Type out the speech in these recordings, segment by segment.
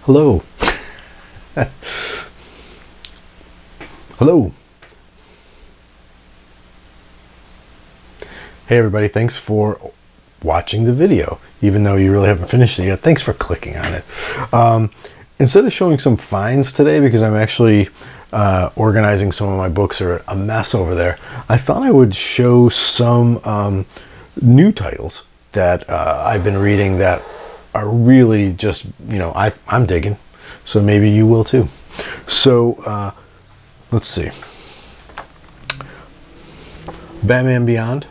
Hello. Hello. Hey everybody, thanks for watching the video. Even though you really haven't finished it yet, thanks for clicking on it. Instead of showing some finds today, because I'm actually organizing some of my books are a mess over there, I thought I would show some new titles that I've been reading that are really just, I'm digging. So maybe you will too. So let's see. Batman Beyond.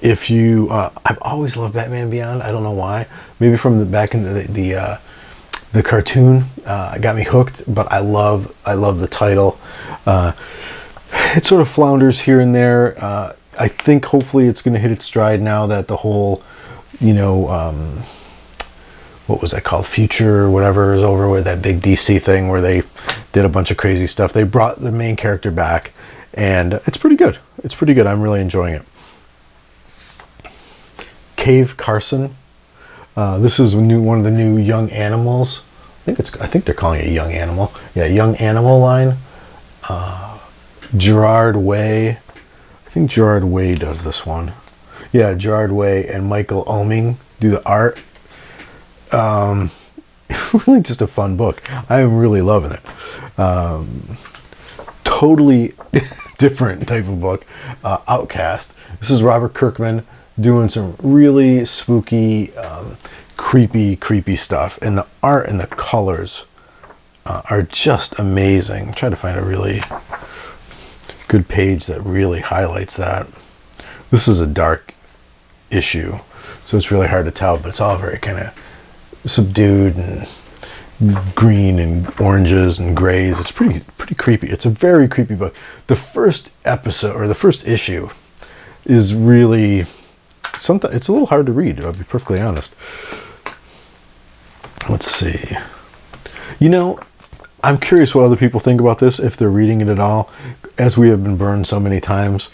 If you, I've always loved Batman Beyond. I don't know why. Maybe from the back in the cartoon got me hooked. But I love the title. It sort of flounders here and there. I think hopefully it's going to hit its stride now that the whole, what was that called? Future or whatever is over with, that big DC thing where they did a bunch of crazy stuff. They brought the main character back, and it's pretty good. It's pretty good. I'm really enjoying it. Cave Carson. This is one of the new Young Animals. I think they're calling it Young Animal. Yeah, Young Animal line. Gerard Way. I think Gerard Way does this one. Yeah, Gerard Way and Michael Oeming do the art. Really just a fun book. I am really loving it. Totally different type of book. Outcast. This is Robert Kirkman doing some really spooky, creepy stuff. And the art and the colors are just amazing. I'm trying to find a really good page that really highlights that. This is a dark issue, so it's really hard to tell, but it's all very kind of subdued and green and oranges and grays. It's pretty creepy. It's a very creepy book. The first episode or the first issue is really sometimes it's a little hard to read, I'll be perfectly honest. Let's see. I'm curious what other people think about this, if they're reading it at all. As we have been burned so many times,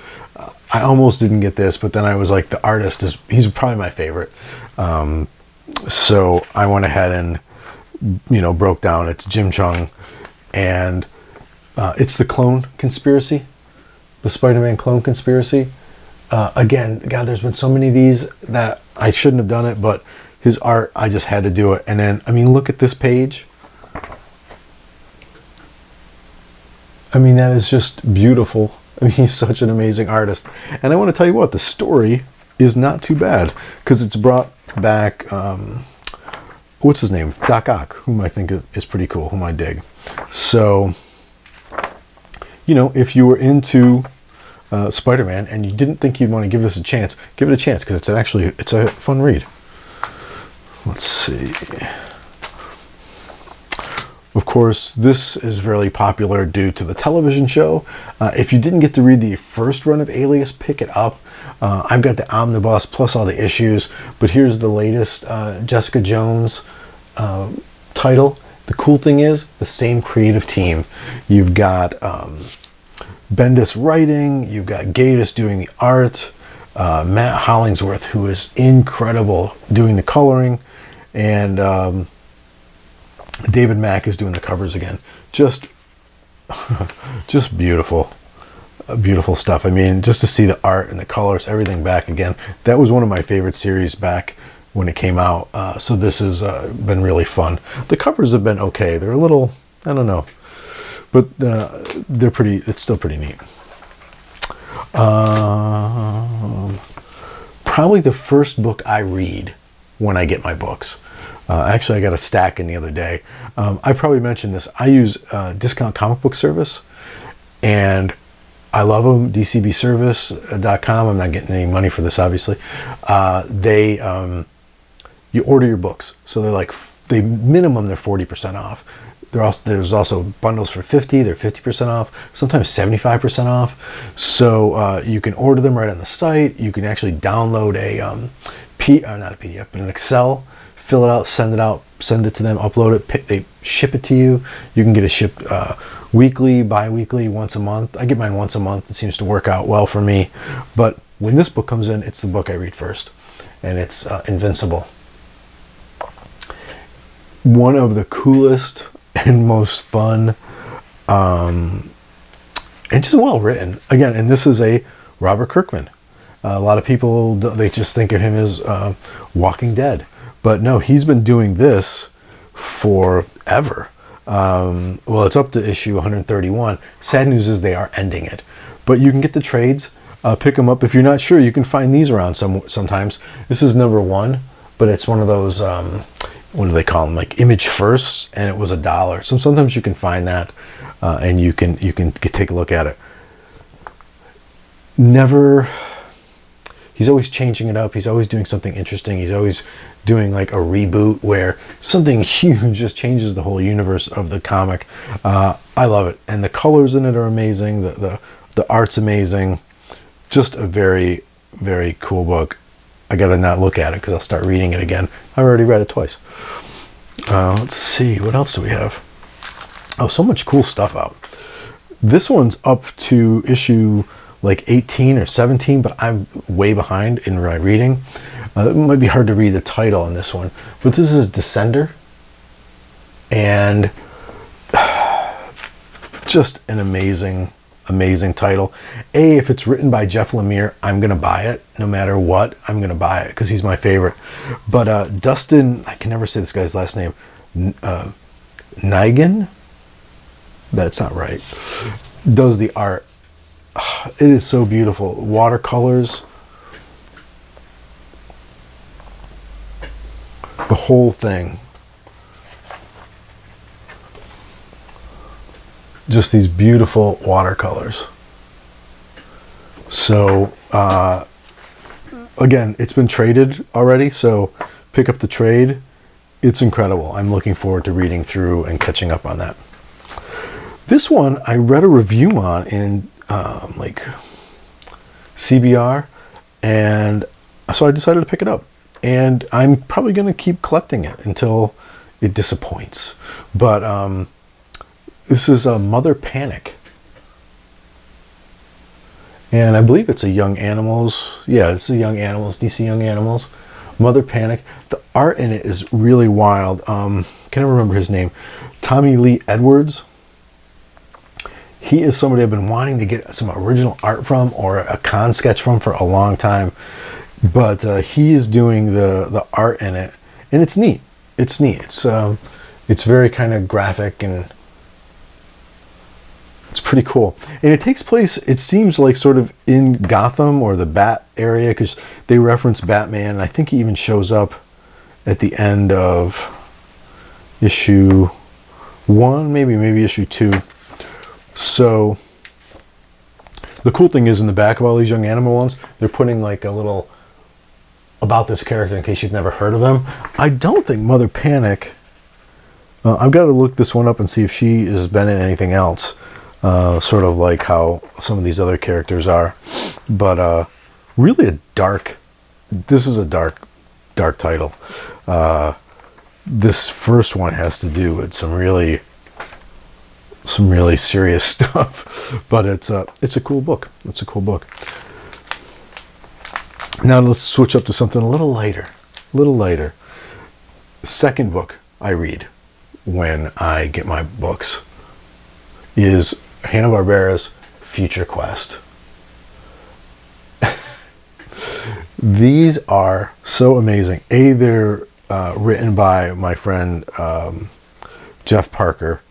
I almost didn't get this, but then I was like, the artist he's probably my favorite. So I went ahead and, broke down. It's Jim Cheung, and it's the clone conspiracy, the Spider-Man clone conspiracy. Again, God, there's been so many of these that I shouldn't have done it, but his art, I just had to do it. And then, look at this page. That is just beautiful. He's such an amazing artist. And I want to tell you what, the story is not too bad, because it's brought back, what's his name? Doc Ock, whom I think is pretty cool, whom I dig. So, if you were into Spider-Man and you didn't think you'd want to give this a chance, give it a chance, because it's a fun read. Let's see. Of course, this is very popular due to the television show. If you didn't get to read the first run of Alias, pick it up. I've got the omnibus plus all the issues, but here's the latest Jessica Jones title. The cool thing is the same creative team. You've got Bendis writing, you've got Gatiss doing the art, Matt Hollingsworth, who is incredible doing the coloring, and David Mack is doing the covers again. Just beautiful. Beautiful stuff. Just to see the art and the colors, everything back again. That was one of my favorite series back when it came out. So this has been really fun. The covers have been okay. They're a little, I don't know, but it's still pretty neat. Probably the first book I read when I get my books. Actually, I got a stack in the other day. I probably mentioned this. I use Discount Comic Book Service, and I love them. DCBService.com. I'm not getting any money for this, obviously. You order your books, so they're minimum they're 40% off. There's also bundles for 50. They're 50% off. Sometimes 75% off. So you can order them right on the site. You can actually download not a PDF, but an Excel. Fill it out, send it to them, upload it, they ship it to you. You can get it shipped weekly, bi-weekly, once a month. I get mine once a month. It seems to work out well for me. But when this book comes in, it's the book I read first, and it's Invincible. one of the coolest and most fun, and just well written. Again, and this is a Robert Kirkman. A lot of people, they just think of him as Walking Dead. But no, he's been doing this forever. Well, it's up to issue 131. Sad news is they are ending it. But you can get the trades, pick them up. If you're not sure, you can find these around sometimes. This is number 1, but it's one of those, what do they call them? Like Image First, and it was $1. So sometimes you can find that, and you can take a look at it. He's always changing it up. He's always doing something interesting. He's always doing like a reboot where something huge just changes the whole universe of the comic. I love it. And the colors in it are amazing. The art's amazing. Just a very, very cool book. I got to not look at it because I'll start reading it again. I've already read it twice. Let's see. What else do we have? Oh, so much cool stuff out. This one's up to issue like 18 or 17, but I'm way behind in my reading. It might be hard to read the title on this one, but this is Descender, and just an amazing title. If it's written by Jeff Lemire, I'm gonna buy it no matter what. I'm gonna buy it because he's my favorite. But Dustin, I can never say this guy's last name, Nigan, that's not right, does the art. It is so beautiful. Watercolors, the whole thing. Just these beautiful watercolors. So, again, it's been traded already, so pick up the trade. It's incredible. I'm looking forward to reading through and catching up on that. This one, I read a review on in like CBR, and so I decided to pick it up, and I'm probably going to keep collecting it until it disappoints. But this is a Mother Panic, and I believe it's a Young Animals. Yeah, it's a Young Animals, DC Young Animals, Mother Panic. The art in it is really wild. Can't remember his name. Tommy Lee Edwards. He is somebody I've been wanting to get some original art from, or a con sketch from, for a long time. But he is doing the art in it, and it's neat. It's neat. It's very kind of graphic, and it's pretty cool. And it takes place, it seems like, sort of in Gotham or the Bat area, because they reference Batman. And I think he even shows up at the end of issue 1, maybe issue 2. So the cool thing is, in the back of all these Young Animal ones, they're putting like a little about this character in case you've never heard of them. I don't think Mother Panic, I've got to look this one up and see if she has been in anything else, sort of like how some of these other characters are. But really this is a dark title. This first one has to do with some really serious stuff, but it's a cool book. It's a cool book. Now let's switch up to something a little lighter. The second book I read when I get my books is Hanna-Barbera's Future Quest. These are so amazing. They're written by my friend Jeff Parker,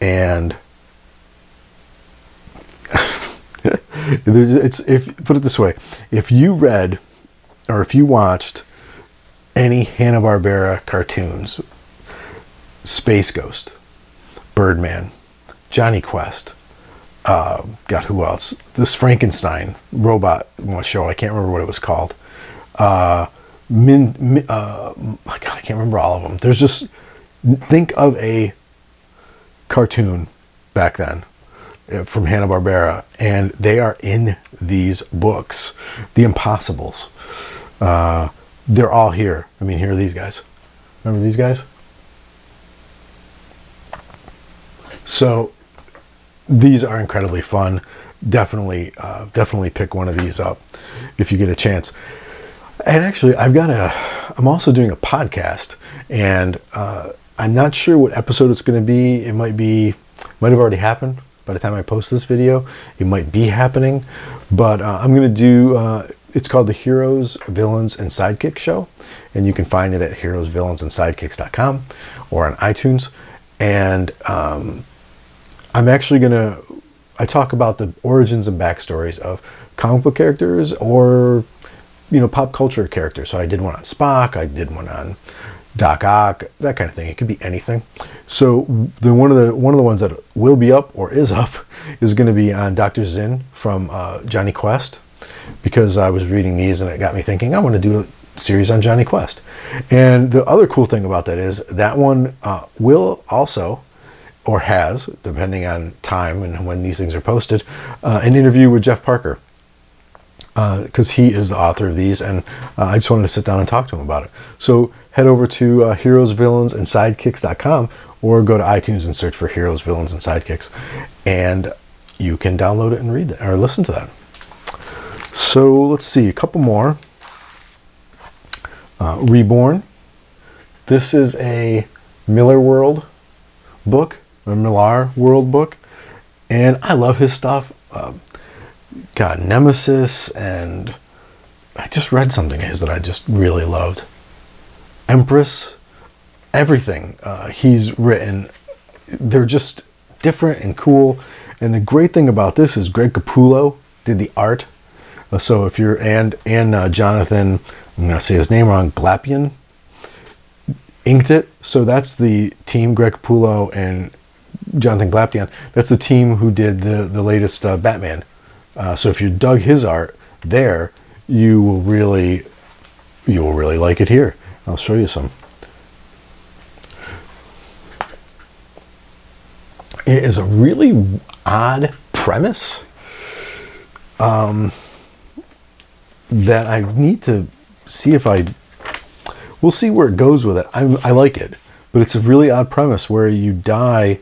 and put it this way, if you read or if you watched any Hanna-Barbera cartoons, Space Ghost, Birdman, Johnny Quest, God, who else? This Frankenstein robot show, I can't remember what it was called. God, I can't remember all of them. There's just, think of a cartoon back then from Hanna-Barbera, and they are in these books. The Impossibles, they're all here. I mean, here are these guys. Remember these guys? So these are incredibly fun. Definitely pick one of these up if you get a chance. And actually, I'm also doing a podcast, and I'm not sure what episode it's going to be. It might have already happened by the time I post this video. It might be happening, but I'm going to do, it's called the Heroes, Villains, and Sidekicks Show, and you can find it at heroesvillainsandsidekicks.com or on iTunes. And I'm actually going to, I talk about the origins and backstories of comic book characters or, you know, pop culture characters. So I did one on Spock, I did one on Doc Ock, that kind of thing. It could be anything. So one of the ones that will be up or is up is going to be on Dr. Zinn from Johnny Quest, because I was reading these and it got me thinking I want to do a series on Johnny Quest. And the other cool thing about that is that one will also, or has, depending on time and when these things are posted, an interview with Jeff Parker, because he is the author of these, and I just wanted to sit down and talk to him about it. So head over to heroesvillainsandsidekicks.com or go to iTunes and search for Heroes, Villains, and Sidekicks, and you can download it and read it or listen to that. So let's see, a couple more. Reborn. This is a Miller World book, a Millar World book, and I love his stuff. Got Nemesis, and I just read something of his that I just really loved. Empress, everything he's written, they're just different and cool. And the great thing about this is Greg Capullo did the art. So if you're, and Jonathan, I'm going to say his name wrong, Glapion, inked it. So that's the team, Greg Capullo and Jonathan Glapion. That's the team who did the latest Batman. So if you dug his art there, you will really like it here. I'll show you some. It is a really odd premise that I need to see if we'll see where it goes with it. I like it, but it's a really odd premise where you die,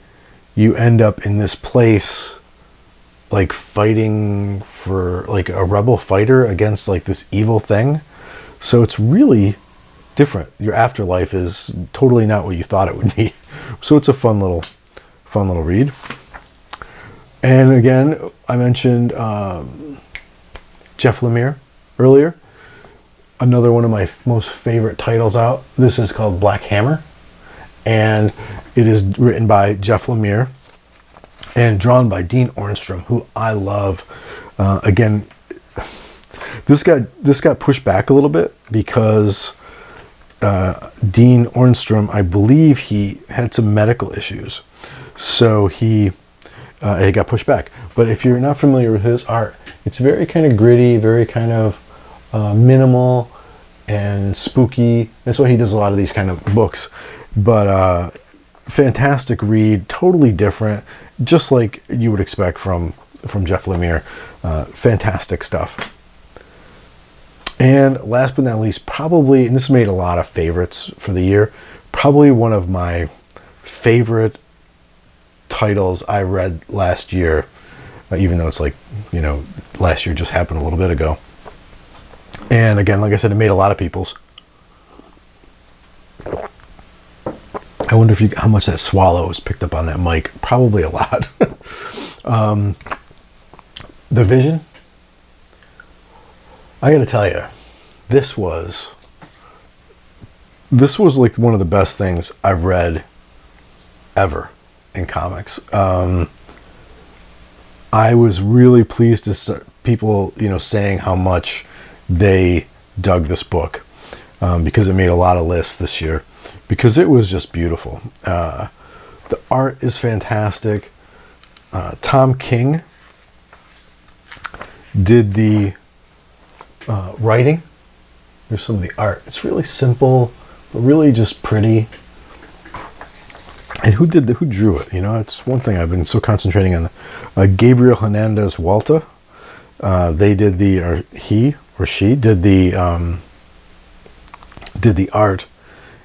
you end up in this place like fighting for like a rebel fighter against like this evil thing. So it's really different. Your afterlife is totally not what you thought it would be. So it's a fun little read. And again, I mentioned Jeff Lemire earlier. Another one of my most favorite titles out. This is called Black Hammer, and it is written by Jeff Lemire and drawn by Dean Ornstrom, who I love. Again, this got pushed back a little bit because Dean Ornstrom, I believe he had some medical issues, so it got pushed back. But if you're not familiar with his art, it's very kind of gritty, very kind of minimal and spooky. That's why he does a lot of these kind of books. But fantastic read, totally different, just like you would expect from Jeff Lemire. Fantastic stuff. And last but not least, probably, and this made a lot of favorites for the year, probably one of my favorite titles I read last year, even though it's like, you know, last year just happened a little bit ago. And again, like I said, it made a lot of people's. I wonder how much that swallow was picked up on that mic. Probably a lot. The Vision. I got to tell you, this was like one of the best things I've read ever in comics. I was really pleased to start people, you know, saying how much they dug this book, because it made a lot of lists this year, because it was just beautiful. The art is fantastic. Tom King did the writing. There's some of the art. It's really simple, but really just pretty. And who drew it? You know, it's one thing I've been so concentrating on. Gabriel Hernandez Walta. They did he or she did the art,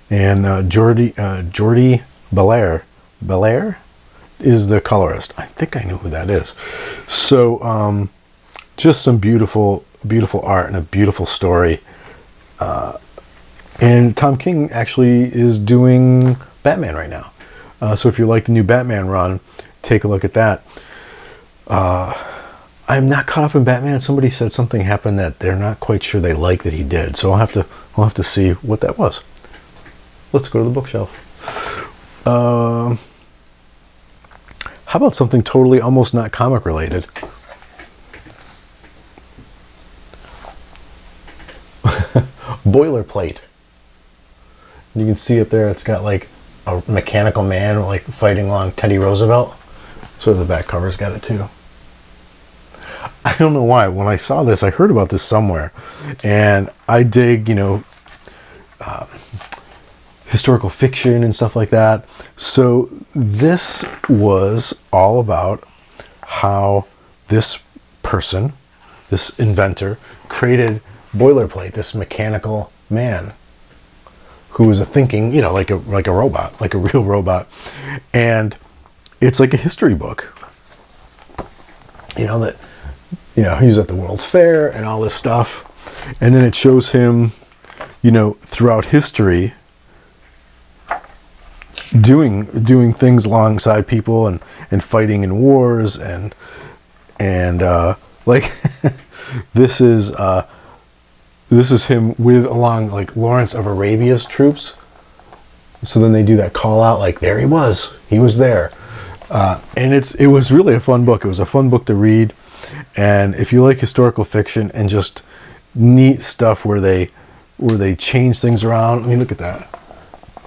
and Jordi Belair is the colorist. I think I know who that is. So just some beautiful art and a beautiful story. And Tom King actually is doing Batman right now. So if you like the new Batman run, take a look at that. I'm not caught up in Batman. Somebody said something happened that they're not quite sure they like that he did. So I'll have to see what that was. Let's go to the bookshelf. How about something totally almost not comic related? Boilerplate. You can see up there, it's got like a mechanical man like fighting along Teddy Roosevelt. Sort of the back cover's got it too. I don't know why. When I saw this, I heard about this somewhere, and I dig, historical fiction and stuff like that. So this was all about how this person, this inventor, created Boilerplate, this mechanical man who was a thinking, like a robot, like a real robot. And it's like a history book. He was at the World's Fair and all this stuff. And then it shows him, throughout history doing things alongside people and fighting in wars and like this is him along like Lawrence of Arabia's troops. So then they do that call out, like there he was there. And it was really a fun book. It was a fun book to read. And if you like historical fiction and just neat stuff where they change things around, I mean, look at that.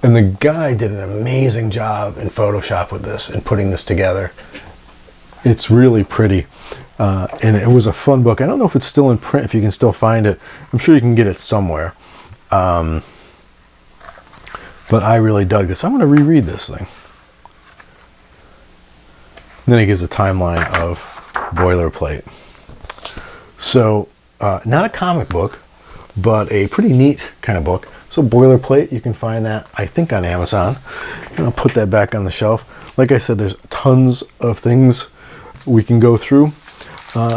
And the guy did an amazing job in Photoshop with this and putting this together. It's really pretty. And it was a fun book. I don't know if it's still in print, if you can still find it. I'm sure you can get it somewhere. But I really dug this. I'm going to reread this thing. And then it gives a timeline of Boilerplate. So, not a comic book, but a pretty neat kind of book. So Boilerplate, you can find that, I think, on Amazon. And I'll put that back on the shelf. Like I said, there's tons of things we can go through.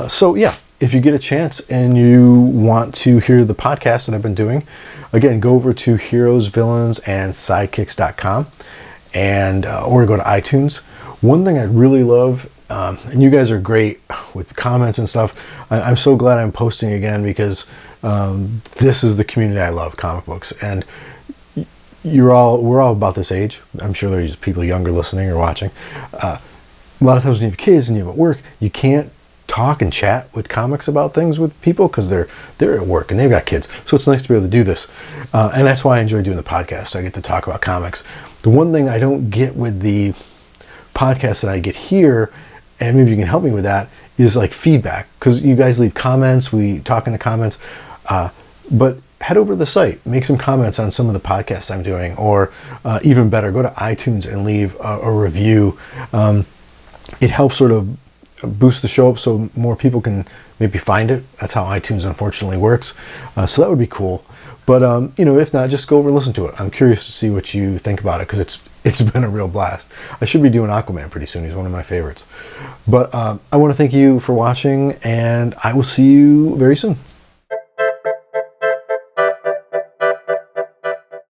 So yeah, if you get a chance and you want to hear the podcast that I've been doing, again, go over to heroesvillainsandsidekicks.com and or go to iTunes. One thing I really love, and you guys are great with comments and stuff. I'm so glad I'm posting again because this is the community I love, comic books, and we're all about this age. I'm sure there's people younger listening or watching. A lot of times when you have kids and you're at work, you can't talk and chat with comics about things with people because they're at work and they've got kids. So it's nice to be able to do this, and that's why I enjoy doing the podcast. I get to talk about comics. The one thing I don't get with the podcast that I get here, and maybe you can help me with that, is like feedback, because you guys leave comments, we talk in the comments, but head over to the site, make some comments on some of the podcasts I'm doing, or even better, go to iTunes and leave a review. It helps sort of boost the show up so more people can maybe find it. That's how iTunes unfortunately works. So that would be cool. But if not, just go over and listen to it. I'm curious to see what you think about it, because it's been a real blast. I should be doing Aquaman pretty soon. He's one of my favorites. But I want to thank you for watching, and I will see you very soon.